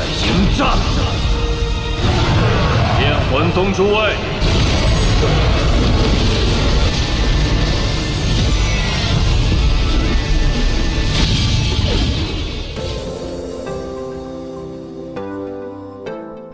迎战！炼魂宗诸位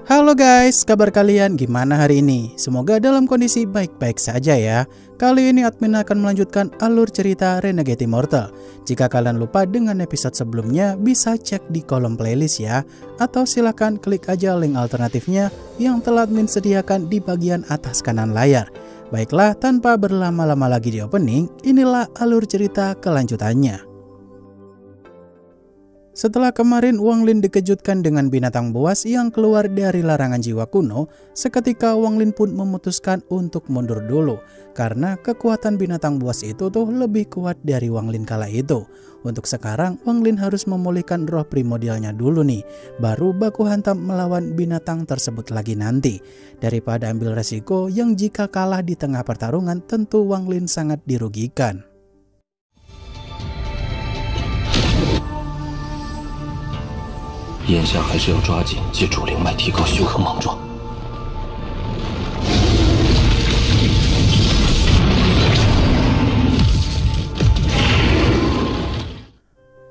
，Halo guys, kabar kalian gimana hari ini? Semoga dalam kondisi baik-baik saja ya. Kali ini admin akan melanjutkan alur cerita Renegade Immortal. Jika kalian lupa dengan episode sebelumnya, bisa cek di kolom playlist ya. Atau silahkan klik aja link alternatifnya yang telah admin sediakan di bagian atas kanan layar. Baiklah, tanpa berlama-lama lagi di opening, inilah alur cerita kelanjutannya. Setelah kemarin Wang Lin dikejutkan dengan binatang buas yang keluar dari larangan jiwa kuno, seketika Wang Lin pun memutuskan untuk mundur dulu karena kekuatan binatang buas itu tuh lebih kuat dari Wang Lin kala itu. Untuk sekarang Wang Lin harus memulihkan roh primordialnya dulu nih, baru baku hantam melawan binatang tersebut lagi nanti. Daripada ambil resiko yang jika kalah di tengah pertarungan, tentu Wang Lin sangat dirugikan. 眼下还是要抓紧借主灵脉提高修克莽撞。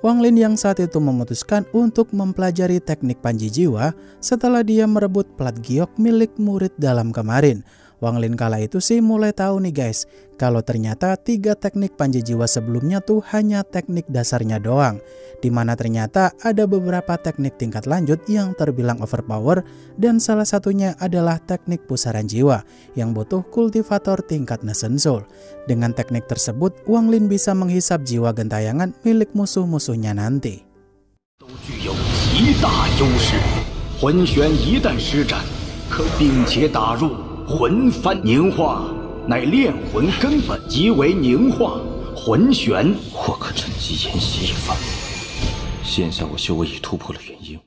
Wang Lin yang saat itu memutuskan untuk mempelajari teknik panji jiwa setelah dia merebut plat giok milik murid dalam kemarin. Wang Lin kala itu sih mulai tahu nih guys, kalau ternyata 3 teknik panji jiwa sebelumnya tuh hanya teknik dasarnya doang. Dimana ternyata ada beberapa teknik tingkat lanjut yang terbilang overpower, dan salah satunya adalah teknik pusaran jiwa yang butuh kultivator tingkat Nesen Soul. Dengan teknik tersebut, Wang Lin bisa menghisap jiwa gentayangan milik musuh-musuhnya nanti. 都具有极大优势，魂旋一旦施展，可并且打入 魂幡凝化，乃炼魂根本，即为凝化魂旋。我可趁机研习一番。现下我修为已突破了元婴。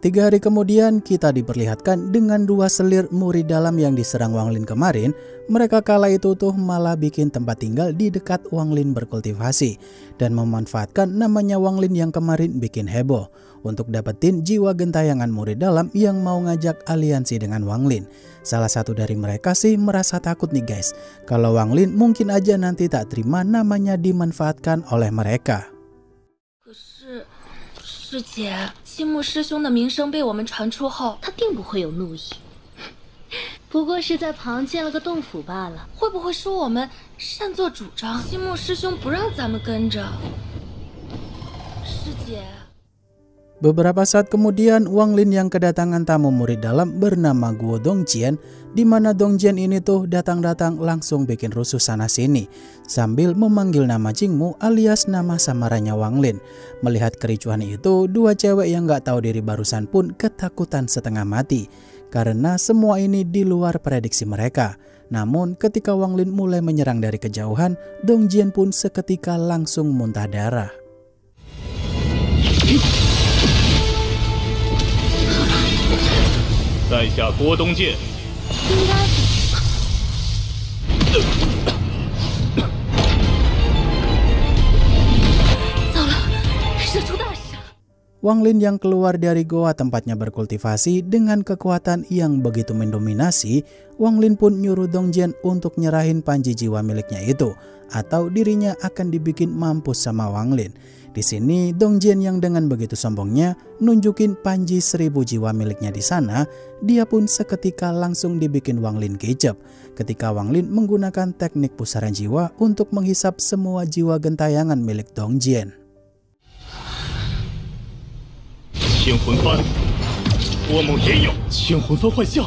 3 hari kemudian kita diperlihatkan dengan 2 selir murid dalam yang diserang Wang Lin kemarin. Mereka kala itu tuh malah bikin tempat tinggal di dekat Wang Lin berkultivasi dan memanfaatkan namanya Wang Lin yang kemarin bikin heboh untuk dapetin jiwa gentayangan murid dalam yang mau ngajak aliansi dengan Wang Lin. Salah satu dari mereka sih merasa takut nih guys, kalau Wang Lin mungkin aja nanti tak terima namanya dimanfaatkan oleh mereka. 师姐，青木师兄的名声被我们传出后，他定不会有怒意。不过是在旁建了个洞府罢了。会不会是我们擅作主张？青木师兄不让咱们跟着。师姐。 Beberapa saat kemudian, Wang Lin yang kedatangan tamu murid dalam bernama Guo Dongjian, di mana Dongjian ini tuh datang-datang langsung bikin rusuh sana sini sambil memanggil nama Jingmu alias nama samarannya Wang Lin. Melihat kericuhan itu, 2 cewek yang gak tahu diri barusan pun ketakutan setengah mati karena semua ini di luar prediksi mereka. Namun ketika Wang Lin mulai menyerang dari kejauhan, Dongjian pun seketika langsung muntah darah. 在下郭东介，应该。糟了，惹出大事了。 Wang Lin yang keluar dari goa tempatnya berkultivasi dengan kekuatan yang begitu mendominasi, Wang Lin pun nyuruh Dongjian untuk nyerahin panji jiwa miliknya itu, atau dirinya akan dibikin mampus sama Wang Lin. Di sini Dongjian yang dengan begitu sombongnya nunjukin panji 1000 jiwa miliknya di sana, dia pun seketika langsung dibikin Wang Lin kicep. Ketika Wang Lin menggunakan teknik pusaran jiwa untuk menghisap semua jiwa gentayangan milik Dongjian. 千魂幡，多梦也有千魂幡幻象。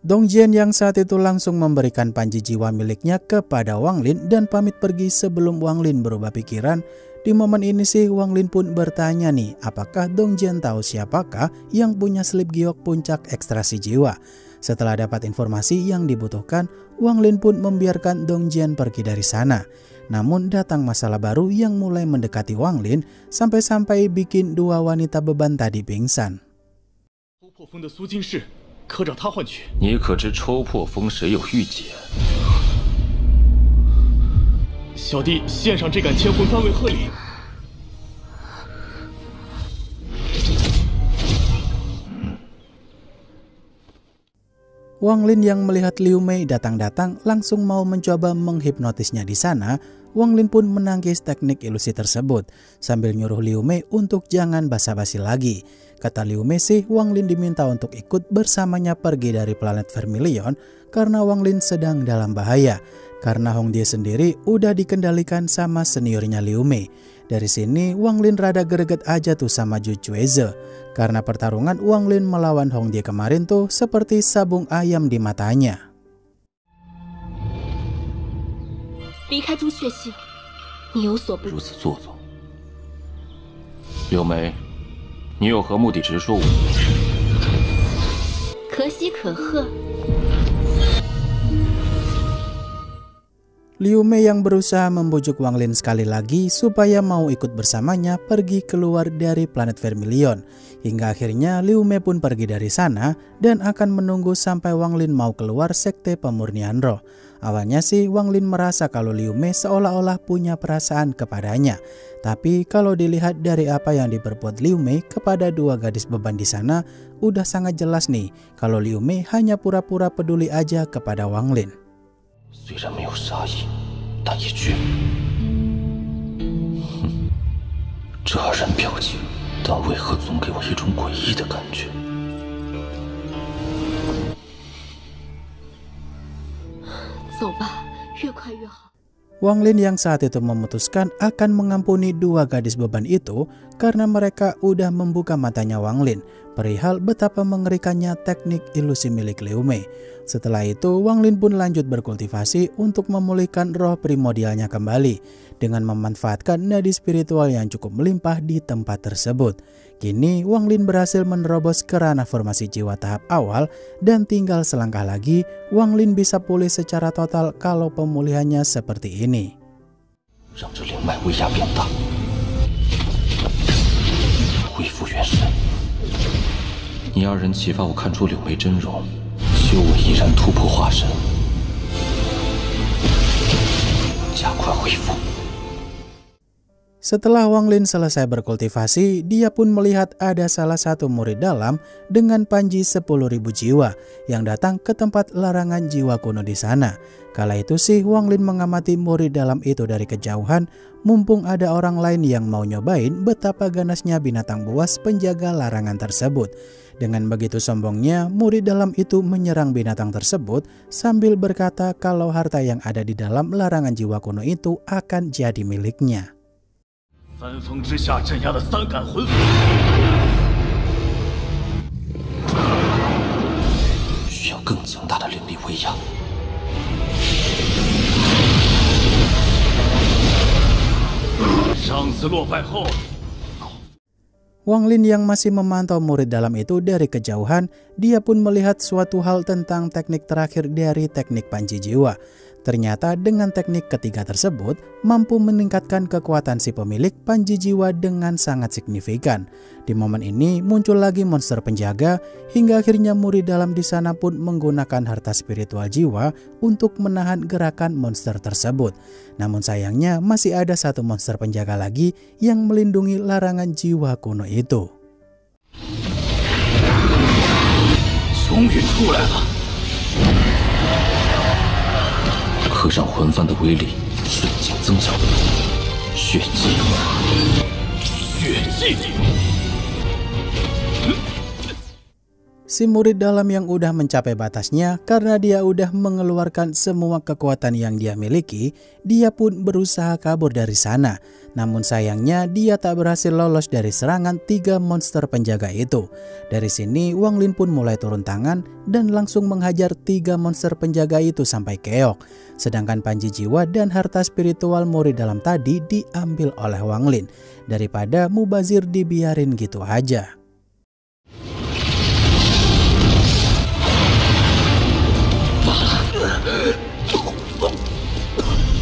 Dongjian yang saat itu langsung memberikan panji jiwa miliknya kepada Wang Lin dan pamit pergi sebelum Wang Lin berubah pikiran. Di momen ini sih Wang Lin pun bertanya nih, apakah Dongjian tahu siapakah yang punya slip giok puncak ekstrasi jiwa. Setelah dapat informasi yang dibutuhkan, Wang Lin pun membiarkan Dongjian pergi dari sana. Namun datang masalah baru yang mulai mendekati Wang Lin sampai-sampai bikin 2 wanita beban tadi pingsan. 突破风的苏金氏可找他换取。你可知抽破风谁有玉解？小弟献上这杆千魂幡为贺礼。Wang Lin yang melihat Liu Mei datang-datang langsung mau mencoba menghipnotisnya di sana. Wang Lin pun menangkis teknik ilusi tersebut sambil nyuruh Liu Mei untuk jangan basa-basi lagi. Kata Liu Mei sih, Wang Lin diminta untuk ikut bersamanya pergi dari planet Vermilion karena Wang Lin sedang dalam bahaya. Karena Hong Die sendiri udah dikendalikan sama seniornya Liu Mei. Dari sini Wang Lin rada greget aja tuh sama Zhu Cueze. Karena pertarungan Wang Lin melawan Hong Die kemarin tuh seperti sabung ayam di matanya. 离开朱雀系，你有所不如此做作。柳梅，你有何目的直说无益。可喜可贺。 Liu Mei yang berusaha membujuk Wang Lin sekali lagi supaya mau ikut bersamanya pergi keluar dari planet Vermilion. Hingga akhirnya Liu Mei pun pergi dari sana dan akan menunggu sampai Wang Lin mau keluar sekte pemurnian roh. Awalnya sih Wang Lin merasa kalau Liu Mei seolah-olah punya perasaan kepadanya. Tapi kalau dilihat dari apa yang diperbuat Liu Mei kepada dua gadis beban di sana, udah sangat jelas nih kalau Liu Mei hanya pura-pura peduli aja kepada Wang Lin. 虽然没有杀意，但也绝望。哼，这二人表情，但为何总给我一种诡异的感觉？走吧，越快越好。 Wang Lin yang saat itu memutuskan akan mengampuni dua gadis beban itu karena mereka udah membuka matanya Wang Lin perihal betapa mengerikannya teknik ilusi milik Liu Mei. Setelah itu Wang Lin pun lanjut berkultivasi untuk memulihkan roh primordialnya kembali dengan memanfaatkan nadi spiritual yang cukup melimpah di tempat tersebut. Kini Wang Lin berhasil menerobos ke ranah formasi jiwa tahap awal dan tinggal selangkah lagi Wang Lin bisa pulih secara total kalau pemulihannya seperti ini. 让这灵脉威压变大，恢复元神。你二人启发我看出柳眉真容，修为已然突破化神，加快恢复。 Setelah Wang Lin selesai berkultivasi, dia pun melihat ada salah satu murid dalam dengan panji 10.000 jiwa yang datang ke tempat larangan jiwa kuno di sana. Kala itu sih Wang Lin mengamati murid dalam itu dari kejauhan, mumpung ada orang lain yang mau nyobain betapa ganasnya binatang buas penjaga larangan tersebut. Dengan begitu sombongnya, murid dalam itu menyerang binatang tersebut sambil berkata kalau harta yang ada di dalam larangan jiwa kuno itu akan jadi miliknya. 三峰之下镇压的三杆魂符，需要更强大的灵力威压。上次落败后。 Wang Lin yang masih memantau murid dalam itu dari kejauhan, dia pun melihat suatu hal tentang teknik terakhir dari teknik panji jiwa. Ternyata dengan teknik ketiga tersebut mampu meningkatkan kekuatan si pemilik panji jiwa dengan sangat signifikan. Di momen ini muncul lagi monster penjaga hingga akhirnya murid dalam di sana pun menggunakan harta spiritual jiwa untuk menahan gerakan monster tersebut. Namun sayangnya masih ada satu monster penjaga lagi yang melindungi larangan jiwa kuno itu. 终于出来了。 可让魂幡的威力瞬间增长。血祭，血祭。 Si murid dalam yang udah mencapai batasnya karena dia udah mengeluarkan semua kekuatan yang dia miliki, dia pun berusaha kabur dari sana. Namun sayangnya dia tak berhasil lolos dari serangan 3 monster penjaga itu. Dari sini Wang Lin pun mulai turun tangan dan langsung menghajar 3 monster penjaga itu sampai keok. Sedangkan panji jiwa dan harta spiritual murid dalam tadi diambil oleh Wang Lin. Daripada mubazir dibiarin gitu aja.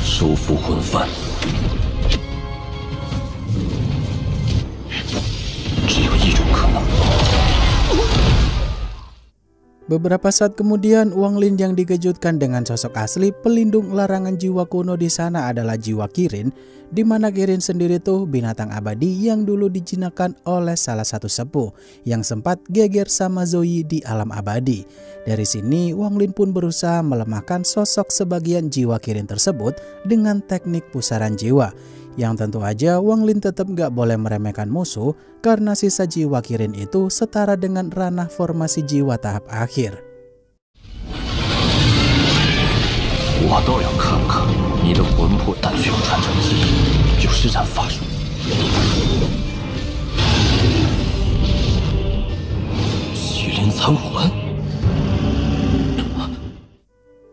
收复魂幡，只有一种可能。Beberapa saat kemudian, Wang Lin yang dikejutkan dengan sosok asli pelindung larangan jiwa kuno di sana adalah jiwa Kirin, di mana Kirin sendiri tuh binatang abadi yang dulu dijinakan oleh salah satu sepuh yang sempat geger sama Zoe di alam abadi. Dari sini, Wang Lin pun berusaha melemahkan sosok sebagian jiwa Kirin tersebut dengan teknik pusaran jiwa. Yang tentu aja Wang Lin tetap gak boleh meremehkan musuh karena sisa jiwa Kirin itu setara dengan ranah formasi jiwa tahap akhir. 我倒要看看你的魂魄但需要传承基因，就施展法术。麒麟残魂。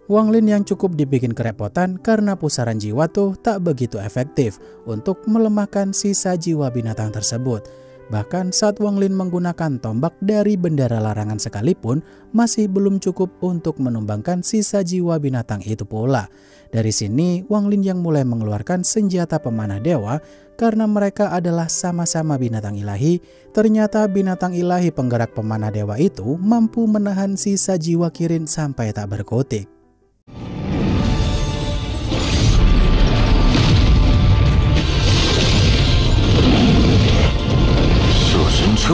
Wang Lin yang cukup dibikin kerepotan karena pusaran jiwa tuh tak begitu efektif untuk melemahkan sisa jiwa binatang tersebut. Bahkan saat Wang Lin menggunakan tombak dari bendera larangan sekalipun masih belum cukup untuk menumbangkan sisa jiwa binatang itu pula. Dari sini Wang Lin yang mulai mengeluarkan senjata pemanah dewa karena mereka adalah sama-sama binatang ilahi. Ternyata binatang ilahi penggerak pemanah dewa itu mampu menahan sisa jiwa Kirin sampai tak berkutik. 神车，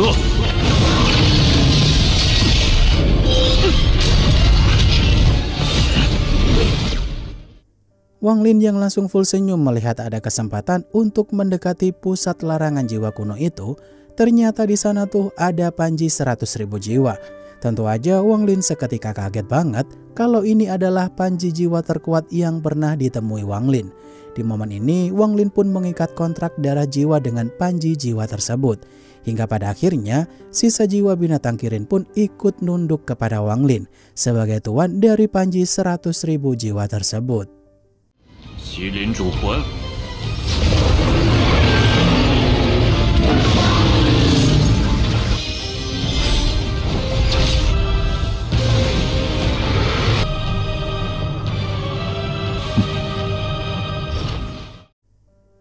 Wang Lin yang langsung full senyum melihat ada kesempatan untuk mendekati pusat larangan jiwa kuno itu. Ternyata di sana tuh ada panji 100.000 jiwa. Tentu aja Wang Lin seketika kaget banget kalau ini adalah panji jiwa terkuat yang pernah ditemui Wang Lin. Di momen ini Wang Lin pun mengikat kontrak darah jiwa dengan panji jiwa tersebut. Hingga pada akhirnya sisa jiwa binatang Kirin pun ikut nunduk kepada Wang Lin sebagai tuan dari panji 100.000 jiwa tersebut. 麒麟主魂。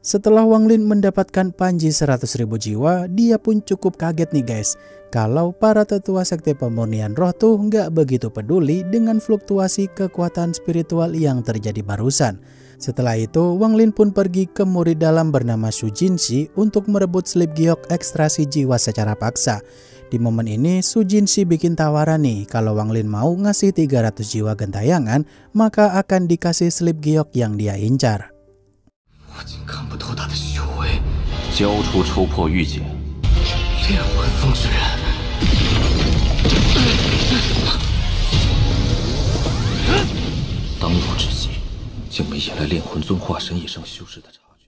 Setelah Wang Lin mendapatkan panji 100.000 jiwa, dia pun cukup kaget nih guys. Kalau para tetua sekte pemurnian roh tuh nggak begitu peduli dengan fluktuasi kekuatan spiritual yang terjadi barusan. Setelah itu, Wang Lin pun pergi ke murid dalam bernama Su Jinxi untuk merebut slip giok ekstrasi jiwa secara paksa. Di momen ini, Su Jinxi bikin tawaran nih, kalau Wang Lin mau ngasih 300 jiwa gentayangan, maka akan dikasih slip giok yang dia incar. 我竟看不透他的修为，交出抽破玉简，炼魂宗之人。当务之急，竟没引来炼魂宗化神以上修士的察觉。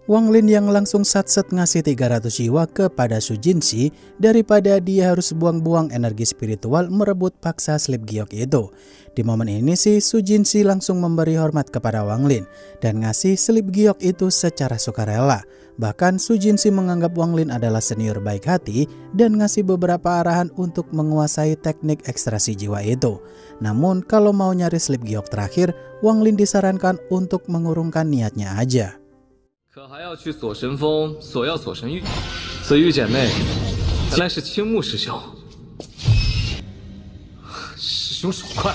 Wang Lin yang langsung satset ngasih 300 jiwa kepada Su Jinxi daripada dia harus buang-buang energi spiritual merebut paksa slip giok itu. Di momen ini sih Su Jinxi langsung memberi hormat kepada Wang Lin dan ngasih slip giok itu secara sukarela. Bahkan Su Jinxi menganggap Wang Lin adalah senior baik hati dan ngasih beberapa arahan untuk menguasai teknik ekstrasi jiwa itu. Namun kalau mau nyari slip giok terakhir, Wang Lin disarankan untuk mengurungkan niatnya aja. 可还要去锁神峰索要锁神玉，此玉简内原来是青木师兄。师兄手快。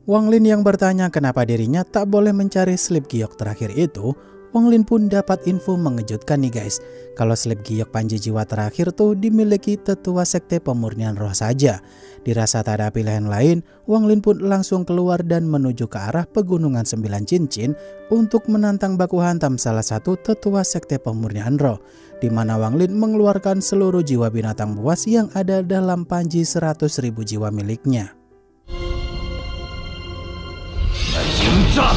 Wang Lin yang bertanya kenapa dirinya tak boleh mencari slip giok terakhir itu, Wang Lin pun dapat info mengejutkan nih guys. Kalau slip giok panji jiwa terakhir tuh dimiliki tetua sekte pemurnian roh saja. Dirasa tak ada pilihan lain, Wang Lin pun langsung keluar dan menuju ke arah pegunungan 9 cincin untuk menantang baku hantam salah satu tetua sekte pemurnian roh, di mana Wang Lin mengeluarkan seluruh jiwa binatang buas yang ada dalam panji 100.000 jiwa miliknya. 迎战！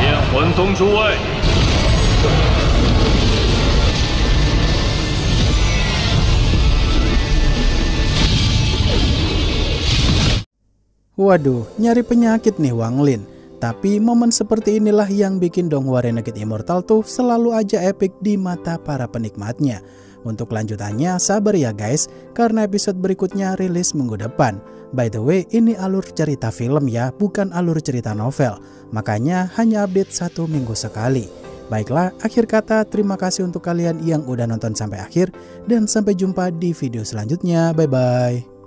炼魂宗诸位， Waduh, nyari penyakit nih Wang Lin. Tapi momen seperti inilah yang bikin Donghua Renegade Immortal tuh selalu aja epic di mata para penikmatnya. Untuk lanjutannya sabar ya guys, karena episode berikutnya rilis minggu depan. By the way, ini alur cerita film ya, bukan alur cerita novel. Makanya hanya update 1 minggu sekali. Baiklah, akhir kata terima kasih untuk kalian yang udah nonton sampai akhir dan sampai jumpa di video selanjutnya. Bye-bye.